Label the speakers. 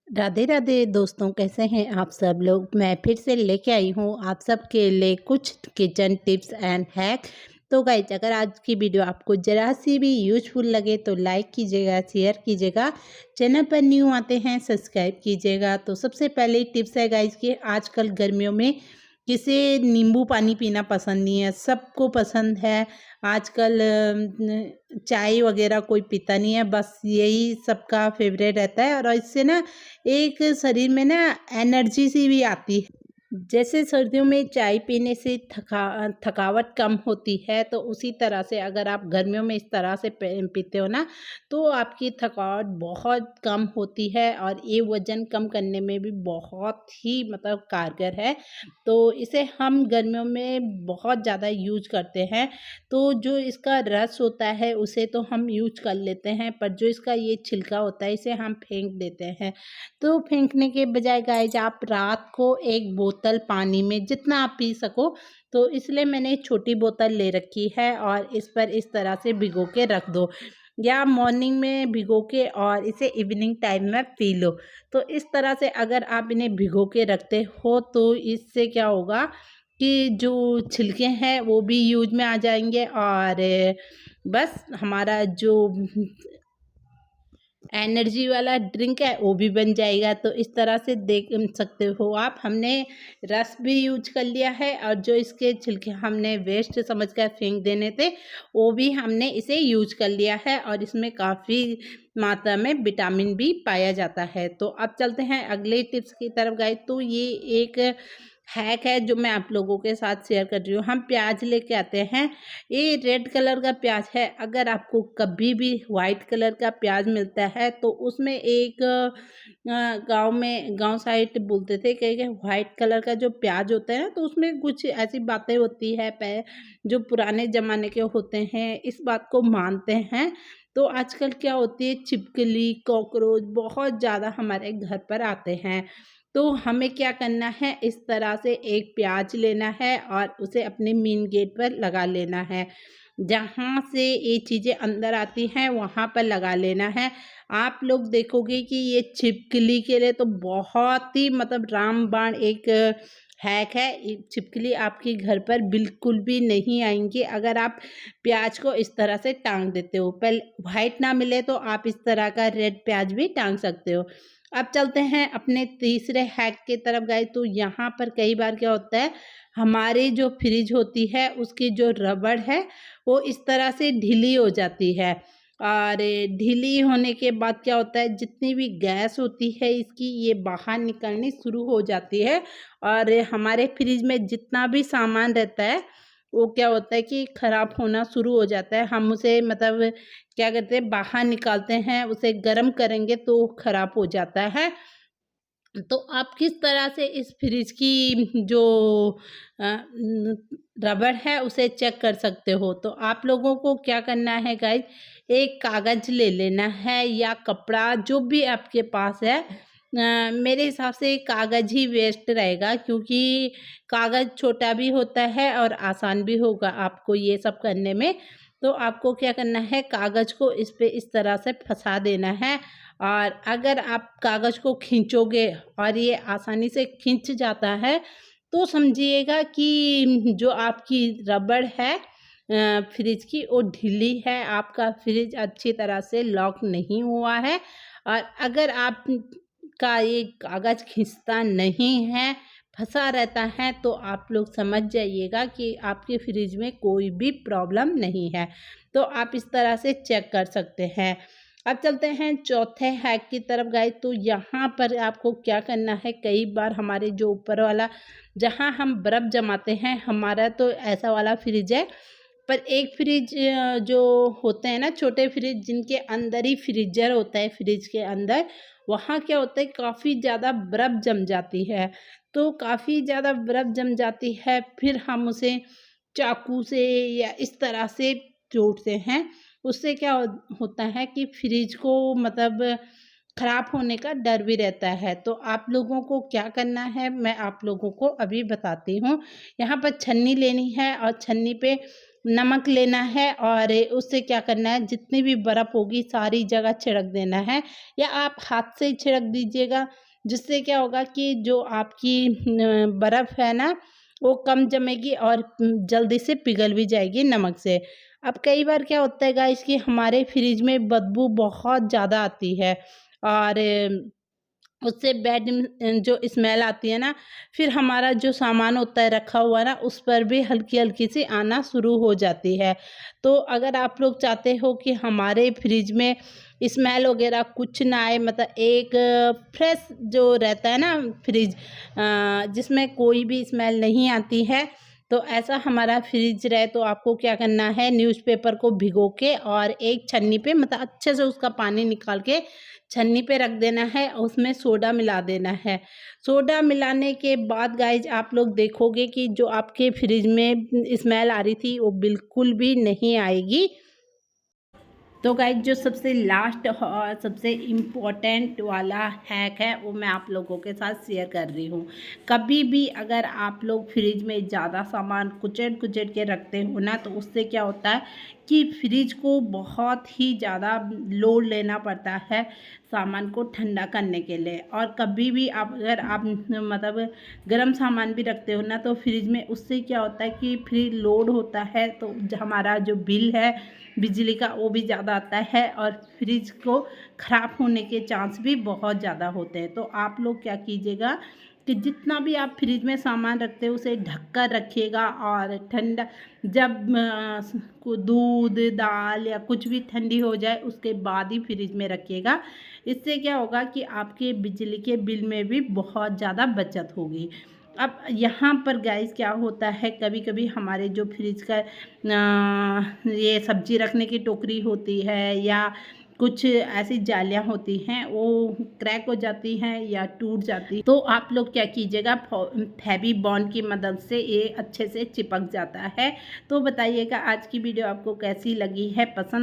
Speaker 1: राधे राधे दोस्तों, कैसे हैं आप सब लोग। मैं फिर से लेके आई हूँ आप सबके लिए कुछ किचन टिप्स एंड हैक। तो गाइज, अगर आज की वीडियो आपको ज़रा सी भी यूजफुल लगे तो लाइक कीजिएगा, शेयर कीजिएगा। चैनल पर न्यू आते हैं सब्सक्राइब कीजिएगा। तो सबसे पहले टिप्स है गाइज कि आजकल गर्मियों में किसे नींबू पानी पीना पसंद नहीं है, सबको पसंद है। आजकल चाय वगैरह कोई पीता नहीं है, बस यही सबका फेवरेट रहता है। और इससे ना एक शरीर में ना एनर्जी सी भी आती है। जैसे सर्दियों में चाय पीने से थकावट कम होती है, तो उसी तरह से अगर आप गर्मियों में इस तरह से पीते हो ना, तो आपकी थकावट बहुत कम होती है और ये वज़न कम करने में भी बहुत ही मतलब कारगर है। तो इसे हम गर्मियों में बहुत ज़्यादा यूज़ करते हैं। तो जो इसका रस होता है उसे तो हम यूज़ कर लेते हैं, पर जो इसका ये छिलका होता है इसे हम फेंक देते हैं। तो फेंकने के बजाय गाइज आप रात को एक बोतल पानी में जितना आप पी सको, तो इसलिए मैंने छोटी बोतल ले रखी है और इस पर इस तरह से भिगो के रख दो, या मॉर्निंग में भिगो के और इसे इवनिंग टाइम में पी लो। तो इस तरह से अगर आप इन्हें भिगो के रखते हो तो इससे क्या होगा कि जो छिलके हैं वो भी यूज में आ जाएंगे और बस हमारा जो एनर्जी वाला ड्रिंक है वो भी बन जाएगा। तो इस तरह से देख सकते हो आप, हमने रस भी यूज कर लिया है और जो इसके छिलके हमने वेस्ट समझ कर फेंक देने थे वो भी हमने इसे यूज कर लिया है और इसमें काफ़ी मात्रा में विटामिन भी पाया जाता है। तो अब चलते हैं अगले टिप्स की तरफ गाइस। तो ये एक हैक है जो मैं आप लोगों के साथ शेयर कर रही हूँ। हम प्याज लेके आते हैं, ये रेड कलर का प्याज है। अगर आपको कभी भी वाइट कलर का प्याज मिलता है तो उसमें एक गांव साइड बोलते थे कि वाइट कलर का जो प्याज होता है तो उसमें कुछ ऐसी बातें होती है जो पुराने ज़माने के होते हैं, इस बात को मानते हैं। तो आजकल क्या होती है, छिपकली कॉकरोच बहुत ज़्यादा हमारे घर पर आते हैं। तो हमें क्या करना है, इस तरह से एक प्याज लेना है और उसे अपने मेन गेट पर लगा लेना है। जहाँ से ये चीज़ें अंदर आती हैं वहाँ पर लगा लेना है। आप लोग देखोगे कि ये छिपकली के लिए तो बहुत ही मतलब रामबाण एक हैक है। ये छिपकली आपके घर पर बिल्कुल भी नहीं आएंगी अगर आप प्याज को इस तरह से टांग देते हो। पहले वाइट ना मिले तो आप इस तरह का रेड प्याज भी टांग सकते हो। अब चलते हैं अपने तीसरे हैक की तरफ गए। तो यहाँ पर कई बार क्या होता है, हमारी जो फ्रिज होती है उसकी जो रबड़ है वो इस तरह से ढीली हो जाती है और ढीली होने के बाद क्या होता है, जितनी भी गैस होती है इसकी ये बाहर निकलनी शुरू हो जाती है और हमारे फ्रिज में जितना भी सामान रहता है वो क्या होता है कि ख़राब होना शुरू हो जाता है। हम उसे मतलब क्या करते हैं, बाहर निकालते हैं, उसे गर्म करेंगे तो ख़राब हो जाता है। तो आप किस तरह से इस फ्रिज की जो रबड़ है उसे चेक कर सकते हो। तो आप लोगों को क्या करना है गाइज, एक कागज़ ले लेना है या कपड़ा जो भी आपके पास है। मेरे हिसाब से कागज़ ही बेस्ट रहेगा क्योंकि कागज़ छोटा भी होता है और आसान भी होगा आपको ये सब करने में। तो आपको क्या करना है, कागज़ को इस पे इस तरह से फंसा देना है और अगर आप कागज़ को खींचोगे और ये आसानी से खींच जाता है तो समझिएगा कि जो आपकी रबड़ है फ्रिज की वो ढीली है, आपका फ्रिज अच्छी तरह से लॉक नहीं हुआ है। और अगर आप का ये कागज़ खींचता नहीं है, फंसा रहता है, तो आप लोग समझ जाइएगा कि आपके फ्रिज में कोई भी प्रॉब्लम नहीं है। तो आप इस तरह से चेक कर सकते हैं। अब चलते हैं चौथे हैक की तरफ गाइस। तो यहाँ पर आपको क्या करना है, कई बार हमारे जो ऊपर वाला जहाँ हम बर्फ़ जमाते हैं, हमारा तो ऐसा वाला फ्रिज है, पर एक फ्रिज जो होते हैं ना छोटे फ्रिज जिनके अंदर ही फ्रीजर होता है, फ्रिज के अंदर वहाँ क्या होता है काफ़ी ज़्यादा बर्फ़ जम जाती है। तो काफ़ी ज़्यादा बर्फ़ जम जाती है, फिर हम उसे चाकू से या इस तरह से तोड़ते हैं। उससे क्या होता है कि फ्रिज को मतलब ख़राब होने का डर भी रहता है। तो आप लोगों को क्या करना है मैं आप लोगों को अभी बताती हूँ। यहाँ पर छन्नी लेनी है और छन्नी पे नमक लेना है और उससे क्या करना है, जितनी भी बर्फ़ होगी सारी जगह छिड़क देना है, या आप हाथ से ही छिड़क दीजिएगा। जिससे क्या होगा कि जो आपकी बर्फ़ है ना, वो कम जमेगी और जल्दी से पिघल भी जाएगी नमक से। अब कई बार क्या होता है गाइस कि हमारे फ्रिज में बदबू बहुत ज़्यादा आती है और उससे बैड जो स्मेल आती है ना, फिर हमारा जो सामान होता है रखा हुआ ना, उस पर भी हल्की-हल्की सी आना शुरू हो जाती है। तो अगर आप लोग चाहते हो कि हमारे फ्रिज में स्मेल वगैरह कुछ ना आए, मतलब एक फ्रेश जो रहता है ना फ्रिज, जिसमें कोई भी स्मेल नहीं आती है, तो ऐसा हमारा फ्रिज रहे, तो आपको क्या करना है, न्यूज़पेपर को भिगो के और एक छन्नी पे, मतलब अच्छे से उसका पानी निकाल के छन्नी पे रख देना है और उसमें सोडा मिला देना है। सोडा मिलाने के बाद गाइज आप लोग देखोगे कि जो आपके फ्रिज में स्मेल आ रही थी वो बिल्कुल भी नहीं आएगी। तो गाइज जो सबसे लास्ट और सबसे इम्पोर्टेंट वाला हैक है वो मैं आप लोगों के साथ शेयर कर रही हूँ। कभी भी अगर आप लोग फ्रिज में ज़्यादा सामान कुचेड़ कुचेड़ के रखते हो ना, तो उससे क्या होता है कि फ्रिज को बहुत ही ज़्यादा लोड लेना पड़ता है सामान को ठंडा करने के लिए। और कभी भी आप अगर आप मतलब गर्म सामान भी रखते हो ना, तो फ्रिज में उससे क्या होता है कि फ्रिज लोड होता है, तो हमारा जो बिल है बिजली का वो भी ज़्यादा आता है और फ्रिज को ख़राब होने के चांस भी बहुत ज़्यादा होते हैं। तो आप लोग क्या कीजिएगा कि जितना भी आप फ्रिज में सामान रखते हो उसे ढक कर रखिएगा, और ठंडा जब दूध दाल या कुछ भी ठंडी हो जाए उसके बाद ही फ्रिज में रखिएगा। इससे क्या होगा कि आपके बिजली के बिल में भी बहुत ज़्यादा बचत होगी। अब यहाँ पर गाइस क्या होता है, कभी कभी हमारे जो फ्रिज का ये सब्जी रखने की टोकरी होती है या कुछ ऐसी जालियाँ होती हैं वो क्रैक हो जाती हैं या टूट जाती हैं, तो आप लोग क्या कीजिएगा, फेवी बॉन्ड की मदद से ये अच्छे से चिपक जाता है। तो बताइएगा आज की वीडियो आपको कैसी लगी है, पसंद